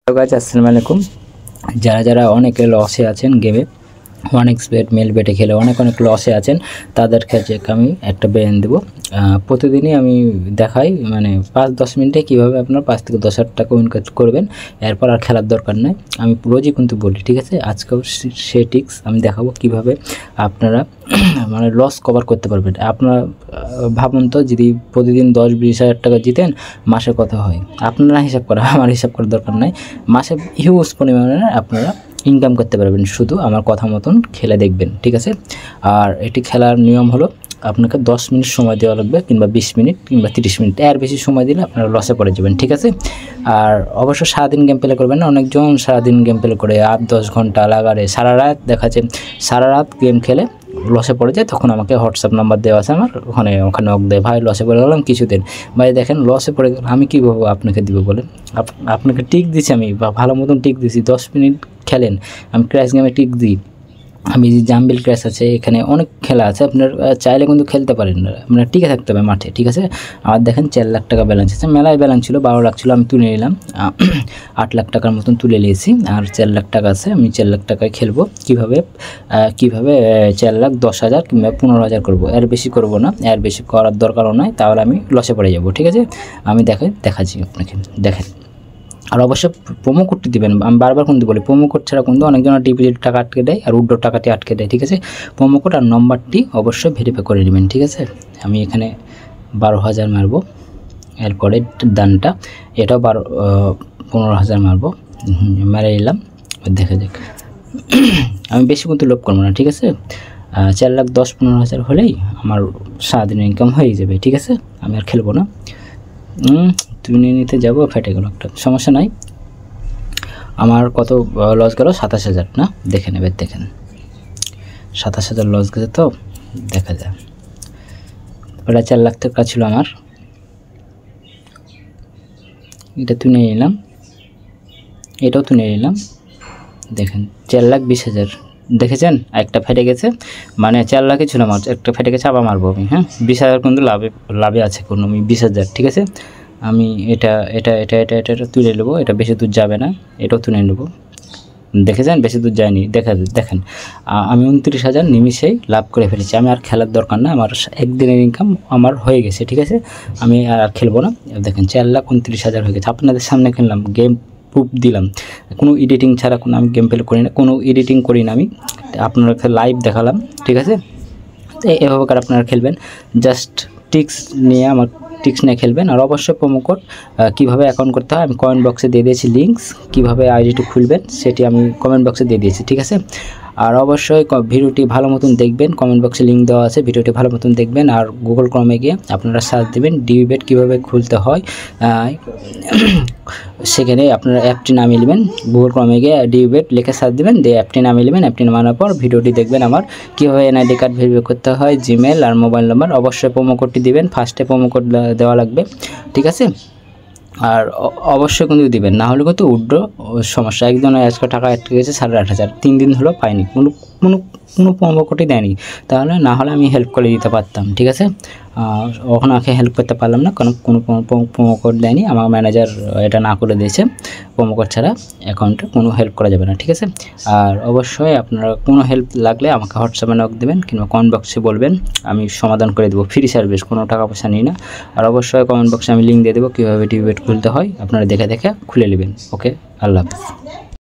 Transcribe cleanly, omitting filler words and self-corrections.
Hello guys, আসসালামু আলাইকুম। যারা অনেকে লসে আছেন গেমে, অনেক বেট মেল বেটে খেলে অনেক লসে আছেন, তাদের ক্ষেত্রে আমি একটা ব্রেন দেবো। প্রতিদিনই আমি দেখাই, মানে 5-10 মিনিটে কীভাবে আপনার 5 থেকে 10,000 টাকা ইনকাম করবেন, এরপর আর খেলার দরকার নেই। আমি রোজই কিন্তু বলি, ঠিক আছে? আজকেও সে টিক্স আমি দেখাবো কীভাবে আপনারা মানে লস কভার করতে পারবেন। আপনারা ভাবুন তো, যদি প্রতিদিন 10-20 হাজার টাকা জিতেন, মাসে কত হয়? আপনারা হিসাব করা, আমার হিসাব করার দরকার নাই। মাসে হিউজ পরিমাণে আপনারা ইনকাম করতে পারবেন, শুধু আমার কথা মতন খেলে দেখবেন, ঠিক আছে? আর এটি খেলার নিয়ম হলো, আপনাকে 10 মিনিট সময় দেওয়া লাগবে, কিংবা 20 মিনিট কিংবা 30 মিনিট। এর বেশি সময় দিলে আপনারা লসে পড়ে যাবেন, ঠিক আছে? আর অবশ্য সারাদিন গেম প্লে করবেন না। অনেকজন সারাদিন গেম প্লে করে 8-10 ঘন্টা লাগারে সারা রাত, দেখাচ্ছে সারা রাত গেম খেলে লসে পড়ে যায়। তখন আমাকে হোয়াটসঅ্যাপ নাম্বার দেওয়া আছে আমার, ওখানে অক দেয়, ভাই লসে পড়ে গেলাম কিছুদিন। ভাই দেখেন লসে পড়ে গেলাম, আমি কীভাবে আপনাকে দিব বলেন? আপনাকে টিক দিচ্ছি আমি, বা ভালো মতন টিক দিচ্ছি। 10 মিনিট খেলেন, আমি ক্র্যাশ গেমে টিক দিই। আমি যে জাম্বিল ক্র্যাশ আছে, এখানে অনেক খেলা আছে, আপনার চাইলে কিন্তু খেলতে পারেন, আপনার টিকে থাকতে হবে মাঠে, ঠিক আছে? আমার দেখেন 4 লাখ টাকা ব্যালেন্স আছে। মেলায় ব্যালেন্স ছিল, 12 লাখ ছিল, আমি তুলে নিলাম, 8 লাখ টাকার মতন তুলে নিয়েছি। আর 4 লাখ টাকা আছে, আমি 4 লাখ টাকায় খেলবো। কীভাবে 4,10,000 কিংবা 15,000 করবো, এর বেশি করব না, এর বেশি করার দরকারও নয়, তাহলে আমি লসে পড়ে যাব, ঠিক আছে? আমি দেখাচ্ছি আপনাকে, দেখেন। আর অবশ্যই প্রোমো কোডটি দেবেন। আমি বারবার কিন্তু বলি, প্রোমো কোড ছাড়া কিন্তু অনেকজন ডিপোজিট টাকা আটকে দেয় আর উইথড্র টাকাটি আটকে দেয়, ঠিক আছে? প্রোমো কোড আর নম্বরটি অবশ্যই ভেরিফাই করে নেবেন, ঠিক আছে? আমি এখানে 12,000 মারবো, এরপরে দানটা এটাও 15,000 মারবো, মেরে নিলাম। দেখে আমি বেশি কিন্তু লোভ করবো না, ঠিক আছে? 4,10,15,000 হলেই আমার সারাদিন ইনকাম হয়ে যাবে, ঠিক আছে? আমি আর খেলবো না। তুলে নিতে যাবো, ফেটে গেল একটা, সমস্যা নাই। আমার কত লস গেল? 27,000 না? দেখে নেবেন, দেখেন 27,000 লস গেছে, তো দেখা যায়। প্রায় 4 লাখ টাকা ছিল আমার, এটা তুলে নিলাম, এটাও তুলে নিলাম। দেখেন 4,20,000, দেখেছেন? একটা ফেটে গেছে, মানে 4 লাখই ছিল আমার, একটা ফেটে গেছে, আবার মারবো আমি। হ্যাঁ, 20,000 কিন্তু লাভে আছে কোনো, আমি 20,000, ঠিক আছে? আমি এটা তুলে নেবো, এটা বেশি দূর যাবে না, এটাও তুলে নেবো। দেখেছেন বেশি দূর যায়নি, দেখেন আমি 29,000 নিমিশেই লাভ করে ফেলেছি। আমি আর খেলার দরকার না, আমার একদিনের ইনকাম আমার হয়ে গেছে, ঠিক আছে? আমি আর খেলবো না। দেখেন 4,29,000 হয়ে গেছে, আপনাদের সামনে খেললাম, গেম প্রুফ দিলাম, কোনো এডিটিং ছাড়া কোনো আমি গেম প্লে করি না, কোনো এডিটিং করি না আমি, আপনারা লাইভ দেখালাম, ঠিক আছে? এভাবে করে আপনারা খেলবেন, জাস্ট টিক্স নিয়ে আমার টিক্স নিয়ে খেলবেন। আর অবশ্যই প্রোমো কোড কীভাবে অ্যাকাউন্ট করতে হয় আমি কমেন্ট বক্সে দিয়ে দিয়েছি, লিঙ্কস কীভাবে আইডিটি খুলবেন সেটি আমি কমেন্ট বক্সে দিয়ে দিয়েছি, ঠিক আছে? আর অবশ্যই ভিডিওটি ভালো মতন দেখবেন, কমেন্ট বক্সে লিঙ্ক দেওয়া আছে, ভিডিওটি ভালো মতন দেখবেন। আর গুগল ক্রমে গিয়ে আপনারা সার্চ দেবেন ডিবিবেট কীভাবে খুলতে হয়, সেখানে আপনারা অ্যাপটি নামিয়ে নেবেন। গুগল ক্রমে গিয়ে ডিবিবেট লিখে সার্চ দেবেন, দিয়ে অ্যাপটি নামিয়ে নেবেন। অ্যাপটি নামানোর পর ভিডিওটি দেখবেন আমার কীভাবে এনআইডি কার্ড ভেরিফাই করতে হয়, জিমেল আর মোবাইল নাম্বার। অবশ্যই প্রোমো কোডটি দিবেন, ফার্স্টে প্রোমো কোড দেওয়া লাগবে, ঠিক আছে? আর অবশ্যই কিন্তু দিবেন, না হলে কিন্তু উইথড্র সমস্যা। একজনের আজকে টাকা আটকে গেছে 8,500, 3 দিন হলো পাইনি, কোনো প্রোমো কোডই দেয়নি। তাহলে না হলে আমি হেল্প করে দিতে পারতাম, ঠিক আছে? ওখানে হেল্প করতে পারলাম না, কারণ কোনো প্রোমো কোড দেয়নি, আমার ম্যানেজার এটা না করে দিয়েছে। প্রোমো কোড ছাড়া অ্যাকাউন্টে কোনো হেল্প করা যাবে না, ঠিক আছে? আর অবশ্যই আপনারা কোনো হেল্প লাগলে আমাকে হোয়াটসঅ্যাপে নক দেবেন কিংবা কমেন্ট বক্সে বলবেন, আমি সমাধান করে দেবো। ফ্রি সার্ভিস, কোনো টাকা পয়সা নিই না। আর অবশ্যই কমেন্ট বক্সে আমি লিঙ্ক দিয়ে দেবো কীভাবে ডিবিবেট খুলতে হয়, আপনারা দেখে খুলে নেবেন। ওকে, আল্লাহ হাফেজ।